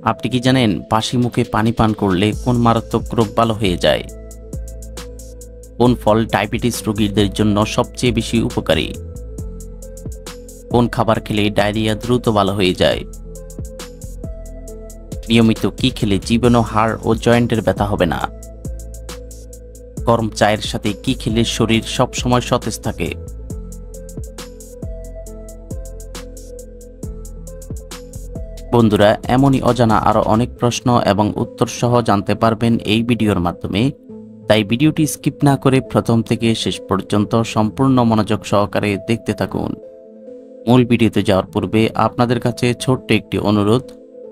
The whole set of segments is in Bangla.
আপনি কি জানেন বাসি মুখে পানি পান করলে কোন মারাত্মক রোগ ভালো হয়ে যায়? কোন ফল ডায়াবেটিস রোগীদের জন্য সবচেয়ে বেশি উপকারী? কোন খাবার খেলে ডায়রিয়া দ্রুত ভালো হয়ে যায়? নিয়মিত কি খেলে জীবনও হাড় ও জয়েন্টের ব্যথা হবে না? গরম চায়ের সাথে কি খেলে শরীর সবসময় সতেজ থাকে? বন্ধুরা, এমনই অজানা আরো অনেক প্রশ্ন এবং উত্তর সহ জানতে পারবেন এই ভিডিওর মাধ্যমে। তাই ভিডিওটি স্কিপ না করে প্রথম থেকে শেষ পর্যন্ত সম্পূর্ণ মনোযোগ সহকারে দেখতে থাকুন। মূল ভিডিওতে যাওয়ার পূর্বে আপনাদের কাছে ছোট্ট একটি অনুরোধ,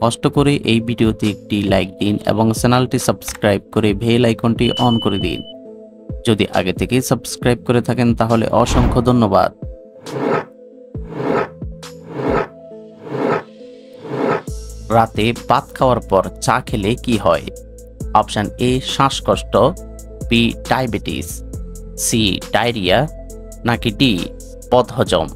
কষ্ট করে এই ভিডিওতে একটি লাইক দিন এবং চ্যানেলটি সাবস্ক্রাইব করে বেল আইকনটি অন করে দিন। যদি আগে থেকেই সাবস্ক্রাইব করে থাকেন তাহলে অসংখ্য ধন্যবাদ। রাতে ভাত খাওয়ার পর চা খেলে কি হয়? অপশন এ শ্বাসকষ্ট, বি ডায়াবেটিস, সি ডায়রিয়া, নাকি ডি বদহজম।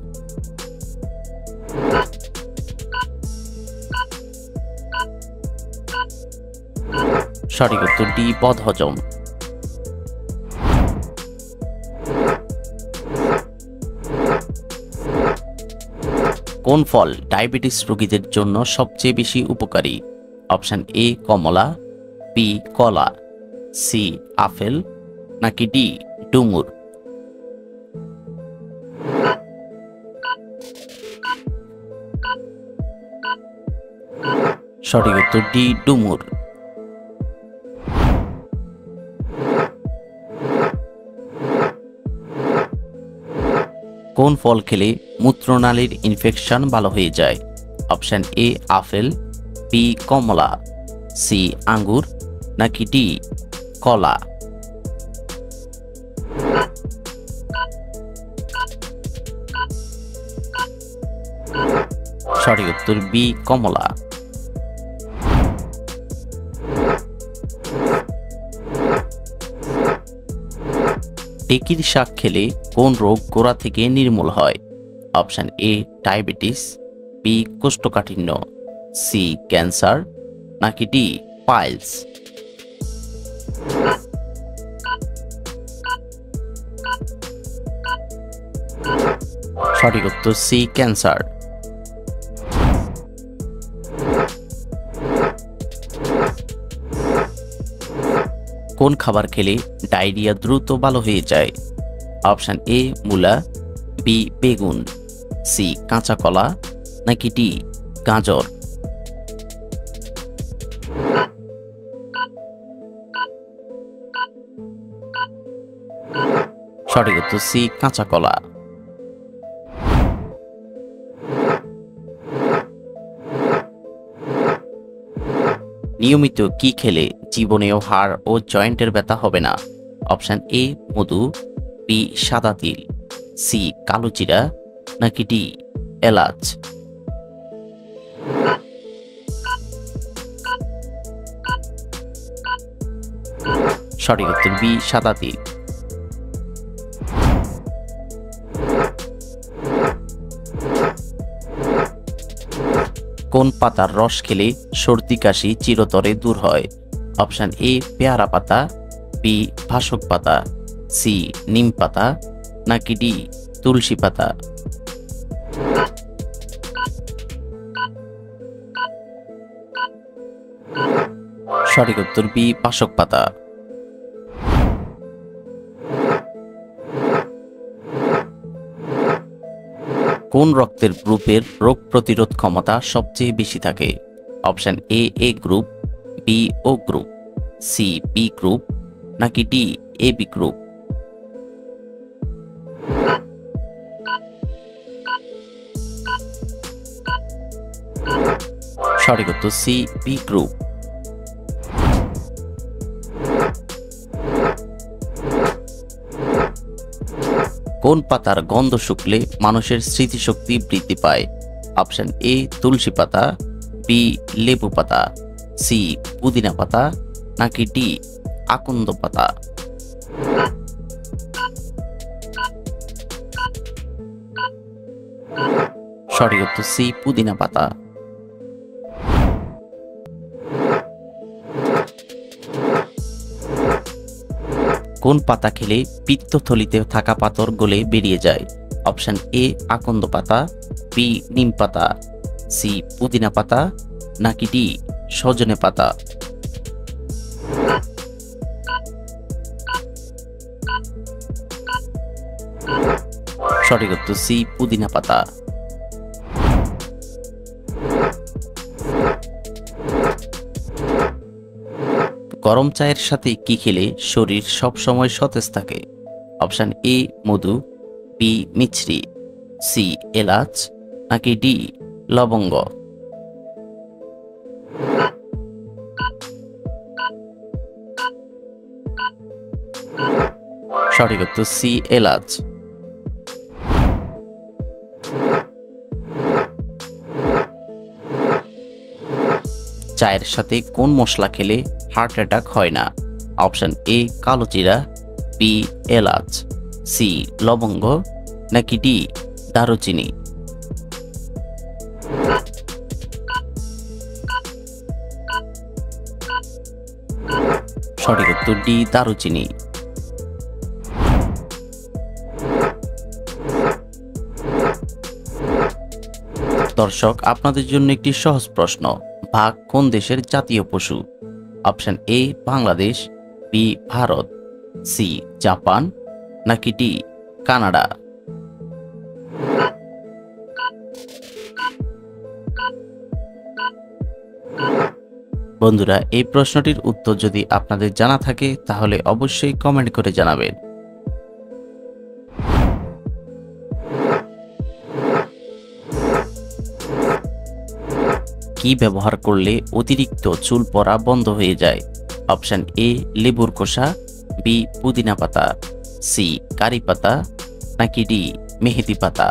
সঠিক উত্তর ডি বদহজম। কোন ফল ডায়াবেটিস রোগীদের জন্য সবচেয়ে বেশি উপকারী? অপশন এ কমলা, বি কলা, সি আপেল, নাকি ডি ডুমুর। সঠিক উত্তর ডি ডুমুর। কোন ফল খেলে মূত্রনালীর ইনফেকশন ভালো হয়ে যায়? অপশন এ আপেল, বি কমলা, সি আঙ্গুর, নাকি ডি কলা। সঠিক উত্তর বি কমলা। টেকির শাক খেলে কোন রোগ গোড়া থেকে নির্মূল হয়? অপশন এ ডায়াবেটিস, বি কোষ্ঠকাঠিন্য, সি ক্যান্সার, নাকি ডি পাইলস। সঠিক উত্তর সি ক্যান্সার। কোন খাবার খেলে ডায়রিয়া দ্রুত ভালো হয়ে যায়? অপশন এ মূলা, বি বেগুন, সি কাঁচা কলা, নাকি ডি গাজর। সঠিক উত্তর সি কাঁচা কলা। নিয়মিত কি খেলে জীবনেও হাড় ও জয়েন্টের ব্যথা হবে না? অপশন এ মধু, বি সাদা তিল, সি কালো জিরা, নাকি ডি এলাচ। সঠিক উত্তর বি সাদা তিল। কোন পাতার রস খেলে সর্দি কাশি চিরতরে দূর হয়? অপশন এ পেয়ারা পাতা, বি ভাসক পাতা, সি নিম পাতা, নাকি ডি তুলসী পাতা। সঠিক উত্তর বি ভাসক পাতা। কোন রক্তের গ্রুপের রোগ প্রতিরোধ ক্ষমতা সবচেয়ে বেশি থাকে? Option A group, B O group, C B group, নাকি ডি এ বি গ্রুপ। সঠিক উত্তর সি বি গ্রুপ। কোন পাতার গন্ধ শুকলে মানুষের স্মৃতিশক্তি বৃদ্ধি পায়? অপশন এ তুলসী পাতা, বি লেবু পাতা, সি পুদিনা পাতা, নাকি ডি আকন্দ পাতা। সঠিক উত্তর সি পুদিনা পাতা। কোন পাতা খেলে পিত্তথলিতে থাকা পাথর গলে বেরিয়ে যায়? অপশন এ আকন্দ পাতা, বি নিম পাতা, সি পুদিনা পাতা, নাকি ডি সজনে পাতা? সঠিক উত্তর সি পুদিনা পাতা। গরম চায়ের সাথে কি খেলে শরীর সবসময় সতেজ থাকে? অপশন এ মধু, বি মিছরি, সি এলাচ, নাকি ডি লবঙ্গ? সঠিক উত্তর সি এলাচ। চায়ের সাথে কোন মশলা খেলে হার্ট অ্যাটাক হয় না? অপশন এ কালো জিরা, বি এলাচ, সি লবঙ্গ, নাকি ডি দারুচিনি? সঠিক উত্তর ডি দারুচিনি। দর্শক, আপনাদের জন্য একটি সহজ প্রশ্ন। বাঘ কোন দেশের জাতীয় পশু? Option A Bangladesh, B Bharat, C Japan, নাকি ডি কানাডা? বন্ধুরা, এই প্রশ্নটির উত্তর যদি আপনাদের জানা থাকে তাহলে অবশ্যই কমেন্ট করে জানাবেন। কি ব্যবহার করলে অতিরিক্ত চুল পড়া বন্ধ হয়ে যায়? অপশন এ লেবুর খোসা, বি পুদিনা পাতা, সি কারি পাতা, নাকি ডি মেহেদি পাতা?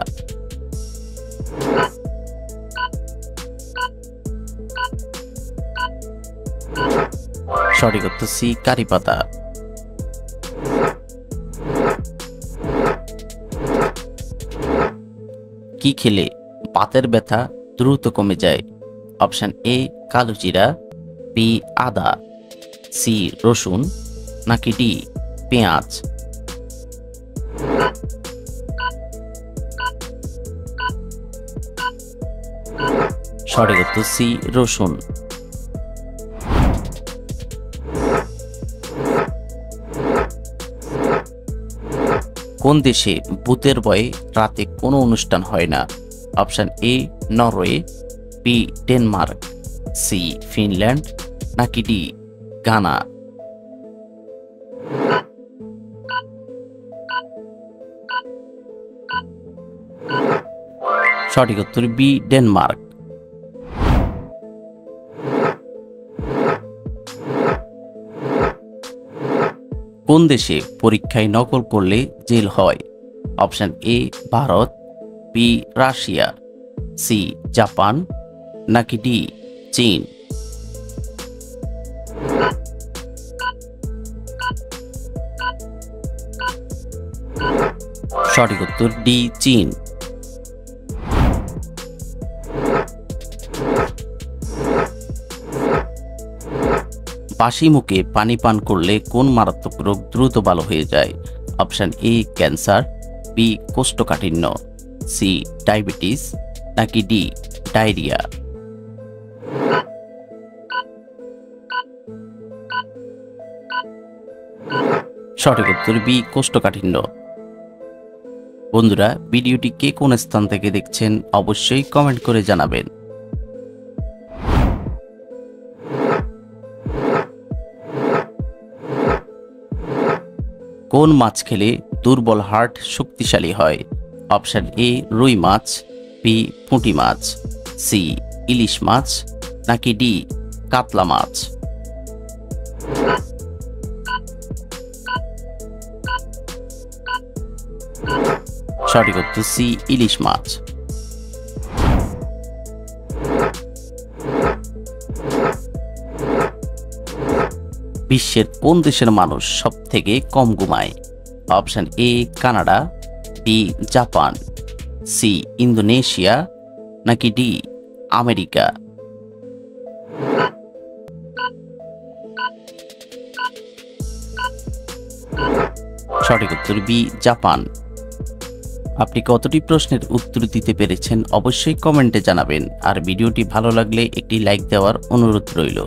সঠিক উত্তর সি কারি পাতা। কি খেলে বাতের ব্যথা দ্রুত কমে যায়? অপশন এ কালো জিরা, বি আদা, সি রসুন, নাকি ডি পেঁয়াজ? সঠিক উত্তর সি রসুন। কোন দেশে ভূতের ভয়ে রাতে কোনো অনুষ্ঠান হয় না? Option A Norway, B Denmark, C Finland, নাকি ডি গানা? সঠিক উত্তর বি ডেনমার্ক। কোন দেশে পরীক্ষায় নকল করলে জেল হয়? Option A Bharat, B Russia, C Japan, নাকি ডি চীন? সঠিক উত্তর ডি চীন। বাসি মুখে পানি পান করলে কোন মারাত্মক রোগ দ্রুত ভালো হয়ে যায়? অপশন এ ক্যান্সার, বি কোষ্ঠকাঠিন্য, সি ডায়াবেটিস, নাকি ডি ডায়রিয়া? সঠিক উত্তর বি কোষ্ঠকাঠিন্য। বন্ধুরা, ভিডিওটি কে কোন স্থান থেকে দেখছেন অবশ্যই কমেন্ট করে জানাবেন। কোন মাছ খেলে দুর্বল হার্ট শক্তিশালী হয়? অপশন এ রুই মাছ, বি পুঁটি মাছ, সি ইলিশ মাছ, নাকি ডি কাতলা মাছ? সঠিক উত্তর সি ইলিশ মাছ। বিশ্বের কোন দেশের মানুষ সব থেকে কম ঘুমায়? Option A Canada, B Japan, C Indonesia, নাকি ডি আমেরিকা? সঠিক উত্তর বি জাপান। আপনি কতটি প্রশ্নের উত্তর দিতে পেরেছেন অবশ্যই কমেন্টে জানাবেন, আর ভিডিওটি ভালো লাগলে একটি লাইক দেওয়ার অনুরোধ রইল।